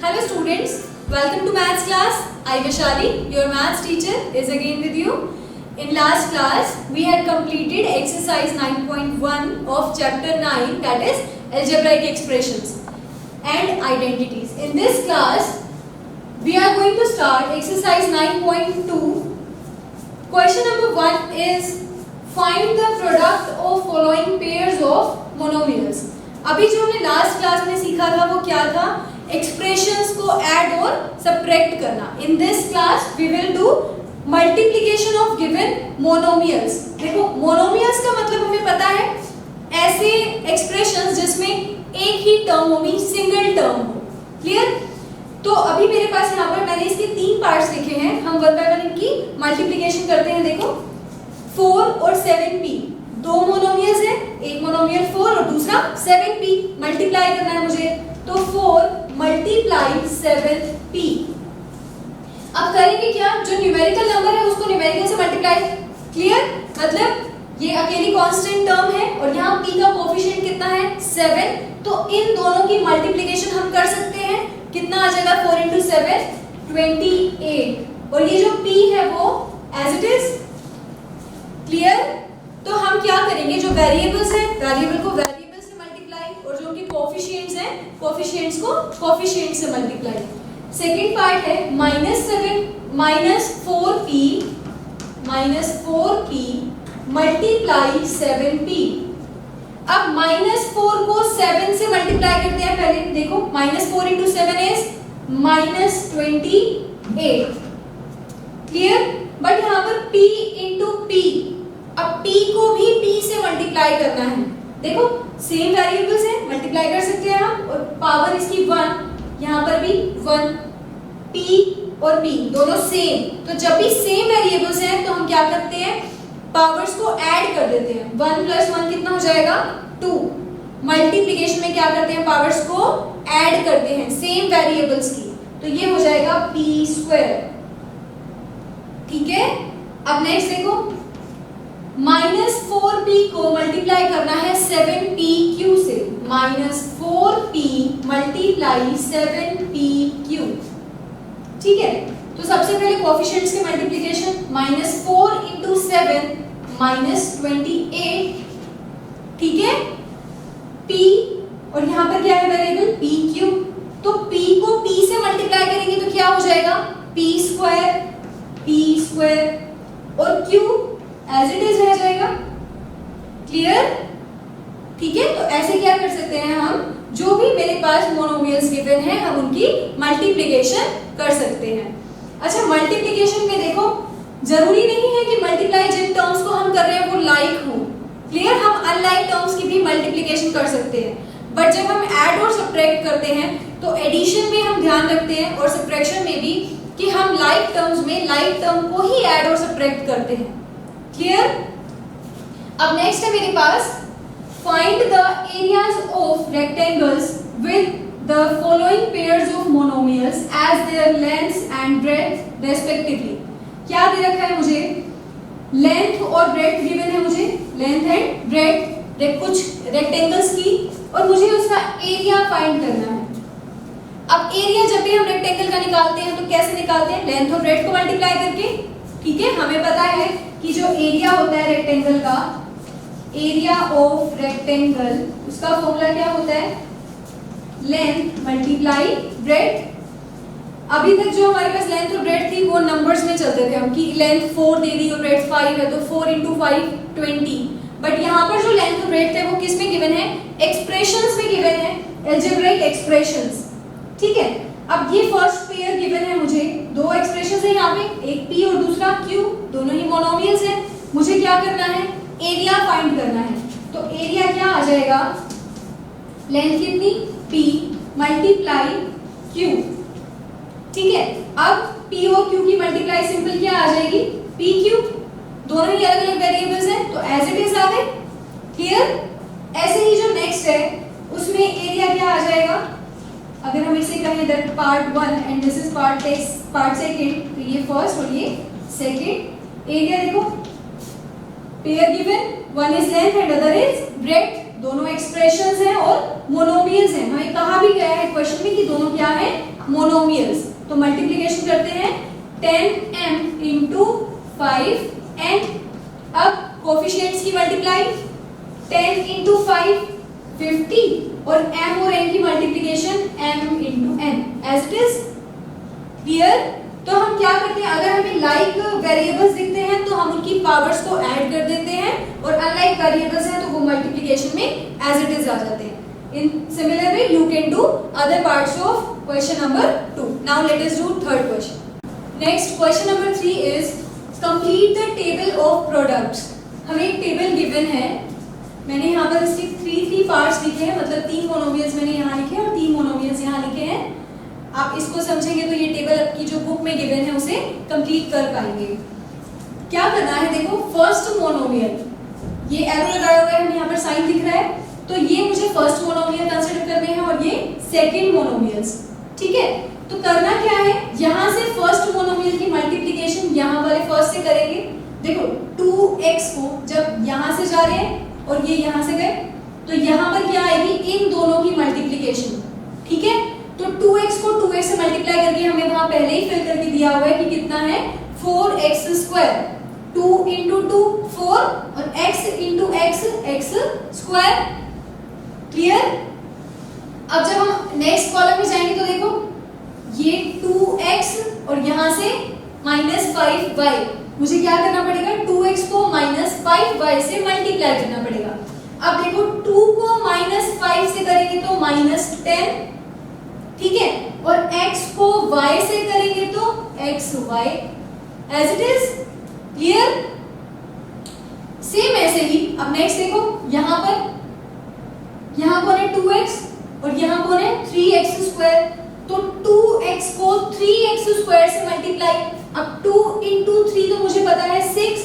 Hello students, welcome to maths class. I Vishali, your maths teacher, is again with you. In last class, we had completed exercise 9.1 of chapter 9, that is algebraic expressions and identities. In this class, we are going to start exercise 9.2. Question number 1 is find the product of following pairs of monomials. अभी जो हमने last class में सीखा था वो क्या था? Expressions को ऐड और सबट्रैक्ट करना. In this class we will do multiplication of given monomials. देखो मोनोमियल्स का मतलब हमें पता है ऐसे एक्सप्रेशंस जिसमें एक ही टर्म होगी, सिंगल टर्म हो. क्लियर? तो अभी मेरे पास यहाँ पर मैंने इसके 3 पार्ट्स लिखे हैं. हम वन बाय वन इनकी मल्टीप्लिकेशन करते हैं. देखो 4 और 7p दो मोनोमियल्स है, एक मोनोमियल 4 और दूसरा 7p. मल्टीप्लाई करना है मुझे, तो 4 मल्टीप्लाई 7p. अब करेंगे क्या? जो न्यूमेरिकल नंबर है उसको न्यूमेरिकल से मल्टीप्लाई. क्लियर? मतलब ये अकेली कांस्टेंट टर्म है और यहाँ p का कोएफिशिएंट कितना है? 7. तो इन दोनों की मल्टीप्लिकेशन हम कर सकते हैं. कितना आ जाएगा? 4 into 7 28. और ये जो p है वो एज इट इज. क्लियर? तो हम क्या करेंगे, जो वेरिएबल्स हैं वेरिएबल को वेरिएबल से मल्टीप्लाई और जो उनके कोएफिशिएंट्स हैं कोएफिशिएंट्स को कोएफिशिएंट से मल्टीप्लाई. सेकंड पार्ट है -7 -4p मल्टीप्लाई 7p. अब -4 को 7 से मल्टीप्लाई करते हैं. पहले देखो -4 into 7 is -28. क्लियर? बट यहाँ पर p into p. अब p को भी p से मल्टीप्लाई करना है. देखो सेम वेरिएबल्स हैं, मल्टीप्लाई कर सकते हैं हम. और पावर इसकी 1, यहाँ पर भी 1. p और p दोनों सेम. तो जब भी सेम वेरिएबल्स हैं तो हम क्या करते हैं, पावर्स को ऐड कर देते हैं. 1 + 1 कितना हो जाएगा? 2. मल्टीप्लिकेशन में क्या करते हैं, पावर्स को ऐड करते हैं सेम वेरिएबल्स की. तो ये हो जाएगा p². ठीक है? अब नेक्स्ट देखो -4p को मल्टीप्लाई करना है 7pq से. -4p multiply 7pq. ठीक है? तो सबसे पहले कोएफिशिएंट्स के मल्टीप्लिकेशन. -4 into 7 -28. ठीक है? p और यहाँ पर क्या है वेरिएबल? pq. तो p को p से मल्टीप्लाई करेंगे तो क्या हो जाएगा? p² और q एज इट इज रह जाएगा. क्लियर? ठीक है? तो ऐसे क्या कर सकते हैं हम, जो भी मेरे पास मोनोमियल्स गिवन है हम उनकी मल्टीप्लिकेशन कर सकते हैं. अच्छा, मल्टीप्लिकेशन में देखो जरूरी नहीं है कि मल्टीप्लाई जिन टर्म्स को हम कर रहे हैं वो लाइक हो. क्लियर? हम अनलाइक टर्म्स की भी मल्टीप्लिकेशन कर सकते हैं. बट जब हम ऐड और सब्ट्रैक्ट करते हैं तो एडिशन में हम ध्यान रखते हैं और सब्ट्रैक्शन में भी कि हम लाइक टर्म्स में लाइक टर्म को ही ऐड और सब्ट्रैक्ट करते हैं. क्लियर? अब नेक्स्ट है मेरे पास find the areas of rectangles with the following pairs of monomials as their length and breadth respectively. क्या दे रखा है मुझे? लेंथ और ब्रेड्थ गिवन है मुझे. लेंथ एंड ब्रेड्थ कुछ रेक्टेंगल्स की, और मुझे उसका एरिया फाइंड करना है. अब एरिया जब भी हम रेक्टेंगल का निकालते हैं तो कैसे निकालते हैं? लेंथ और ब्रेड्थ को मल्टीप्लाई करके. ठीक है? हमें पता है कि जो एरिया होता है रेक्टेंगल का, एरिया ऑफ रेक्टेंगल, उसका फॉर्मूला क्या होता है? Length multiply breadth. अभी तक जो हमारे पास लेंथ और ब्रेड्थ थी वो नंबर्स में चलते थे हम, कि लेंथ 4 दे दी और ब्रेड्थ 5 है तो 4 into 5 20. बट यहाँ पर जो लेंथ और ब्रेड्थ है वो किस में गिवन है? एक्सप्रेशंस में गिवन है, अलजेब्रिक एक्सप्रेशंस. ठीक है? अब ये फर्स्ट पेयर गिवन है मुझे. 2 एक्सप्रेशंस है यहाँ पे, एक p और दूसरा q. दोनों ही मोनोमियल्स हैं. मुझे क्या करना है? एरिया फाइंड करना है. तो एरिया क्या आ जाएगा? लेंथ कितनी? p multiply q. ठीक है? अब p और q की मल्टीप्लाई सिंपल क्या आ जाएगी? pq. दोनों ही अलग अलग वेरिएबल्स हैं तो एज इट इज आ गए. क्लियर? ऐसे ही जो नेक्स्ट है उसमें एरिया क्या आ जाएगा? अगर हम इसे कहें that part 1 and this is part second, तो ये फर्स्ट और ये सेकंड. एरिया देखो pair given, one is length and other is breadth. दोनों एक्सप्रेशंस हैं और मोनोमियल्स हैं. हमें कहा भी गया है क्वेश्चन में कि दोनों क्या है? मोनोमियल्स, तो मल्टीप्लिकेशन करते हैं 10m इंटू 5n। अब कोफिशिएंट्स की मल्टीप्लाई 10 इंटू 5 50 और m और n की multiplication m into n as it is. Clear? तो हम क्या करते हैं, अगर हमें लाइक वेरिएबल्स दिखते हैं तो हम उनकी पावर्स को ऐड कर देते हैं, और अनलाइक वेरिएबल्स हैं तो वो मल्टीप्लिकेशन में एज इट इज आ जाते हैं। In similar way, you can do other parts of question number 2. Now let us do third question. Next, question number 3 is complete the table of products. हमें एक table given है, मैंने यहाँ पर इसके 3 parts लिखे हैं, मतलब 3 मोनोमियल्स मैंने यहाँ लिखे हैं और 3 मोनोमियल्स यहाँ लिखे हैं। आप इसको समझेंगे तो ये टेबल आपकी जो बुक में गिवन है उसे कंप्लीट कर पाएंगे। क्या करना है, देखो फर्स्ट मोनोमियल, ये एरो लगाया हुआ है, हमें यहाँ पर साइन दिख रहा है, तो ये मुझे फर्स्ट मोनोमियल कंसीडर करने हैं और ये सेकंड मोनोमियल्स। ठीक है, तो करना क्या है, यहाँ से फर्स्ट मोनोमियल की मल्टीप्लिकेशन यहाँ वाले फर्स्ट से करेंगे। देखो 2x को जब यहाँ से जा रहे हैं और ये यहाँ से गए, तो यहाँ पर क्या आएगी, इन दोनों की मल्टीप्लिकेशन। ठीक है, तो 2x को 2x से मल्टीप्लाई करके हमें वहां पहले ही फिल करके दिया हुआ है कि कितना है 4x स्क्वायर, 2 इंटू 2 4 और x into x x square. Clear? अब जब हम नेक्स्ट कॉलम में जाएंगे तो देखो ये 2x और यहां से -5y, मुझे क्या करना पड़ेगा, 2x को -5y से मल्टीप्लाई करना पड़ेगा। अब देखो 2 को -5 से करेंगे तो -10, ठीक है, और x को y से करेंगे तो xy as it is. Clear? Same ऐसे ही अब नेक्स्ट देखो, यहाँ कौन है 2x और यहाँ कौन है 3x स्क्वायर, तो 2x को 3x स्क्वायर से मल्टीप्लाई। अब 2 इंटू 3 तो मुझे पता है 6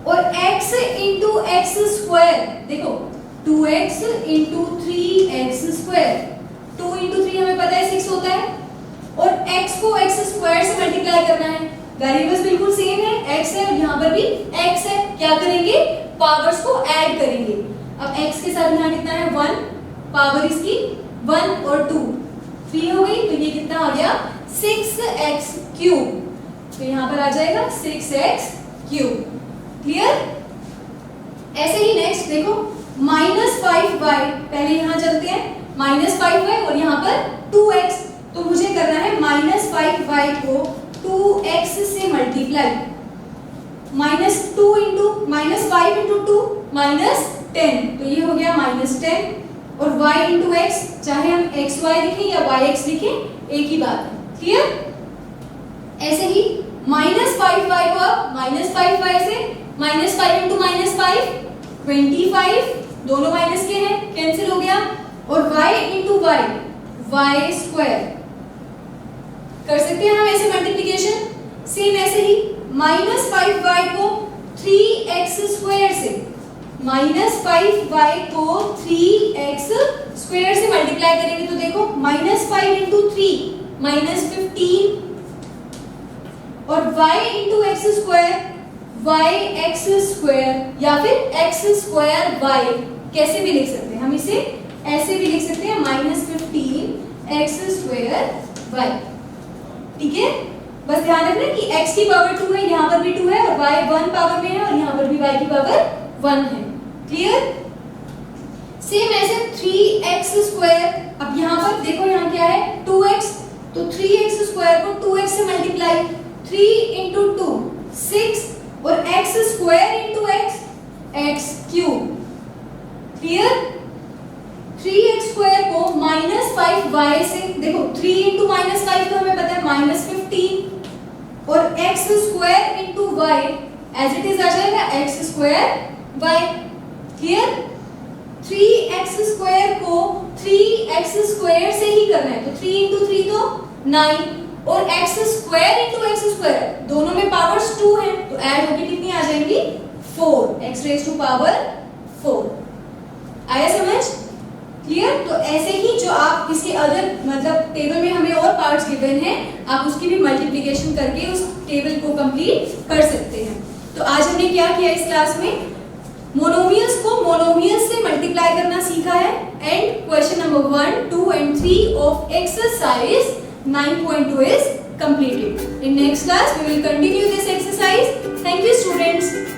और x इंटू x स्क्वायर, देखो 2x into 3x square, 2 into 3 हमें पता है 6 होता है, और x को x स्क्वायर से मल्टीप्लाई करना है। वेरिएबल्स बिल्कुल सेम है, x है और यहाँ पर भी x है। क्या करेंगे, पावर्स को ऐड करेंगे। अब x के साथ यहाँ कितना है 1, पावर इसकी 1 और 2 3 हो गई, तो ये कितना आ गया 6x क्यूब, तो यहाँ पर आ जाएगा 6x क्यूब। क्लियर? ऐसे ही नेक्स्ट देखो -5y, पहले यहाँ चलते हैं, -5y और यहाँ पर 2x, तो मुझे करना है -5y को 2x से मल्टीप्लाई, -2 इंटू -5 इंटू 2 -10, तो ये हो गया -10, और y इंटू x, चाहे हम xy लिखें या yx लिखें एक ही बात है। क्लियर? ऐसे ही -5y को अब -5y से -5 इंटू -5 25, दोनों माइनस के हैं, कैंसिल हो गया, और y इंटू y स्क्वायर कर सकते हैं हम ऐसे मल्टीप्लिकेशन। सेम ऐसे ही -5y को 3x स्क्वायर से, -5y को 3x स्क्वायर से मल्टीप्लाई करेंगे तो देखो -5 इंटू 3 -15, और y into x square yx square या फिर x स्क्वायर y, कैसे भी लिख सकते हैं हम इसे, ऐसे भी लिख सकते हैं -15 x स्क्वायर y। ठीक है, बस ध्यान रखना कि x की पावर 2 है, यहाँ पर भी 2 है, और y 1 पावर में है और यहाँ पर भी y की पावर 1 है। क्लियर? सेम ऐसे 3x स्क्वायर, अब यहाँ पर देखो यहाँ क्या है 2x, तो 3x स्क्वायर को 2x से मल्टीप्लाई, 3 इंटू 2 6 और x square into x cube. Clear? 3x square को -5y से, देखो 3 इंटू -5 तो हमें पता है -15, और x square into y as it is आ जाएगा x square y। Clear? 3x square को 3x स्क्वायर से ही करना है, तो 3 इंटू 3 तो 9, और x square into x square, दोनों में पावर्स 2 हैं, तो ऐड होकर कितनी आ जाएंगी 4, x रेज़ टू पावर 4। आया समझ? क्लियर? तो ऐसे ही जो आप इसके अदर मतलब टेबल में हमें और पार्ट्स गिवन हैं, आप उसकी भी मल्टीप्लिकेशन करके उस टेबल को कंप्लीट कर सकते हैं। तो आज हमने क्या किया इस क्लास में, मोनोमियल्स को मोनोमियल्स से मल्टीप्लाई करना सीखा है, and question number 1, 2 and 3 of exercise 9.2 is completed. In next class we will continue this exercise. Thank you students.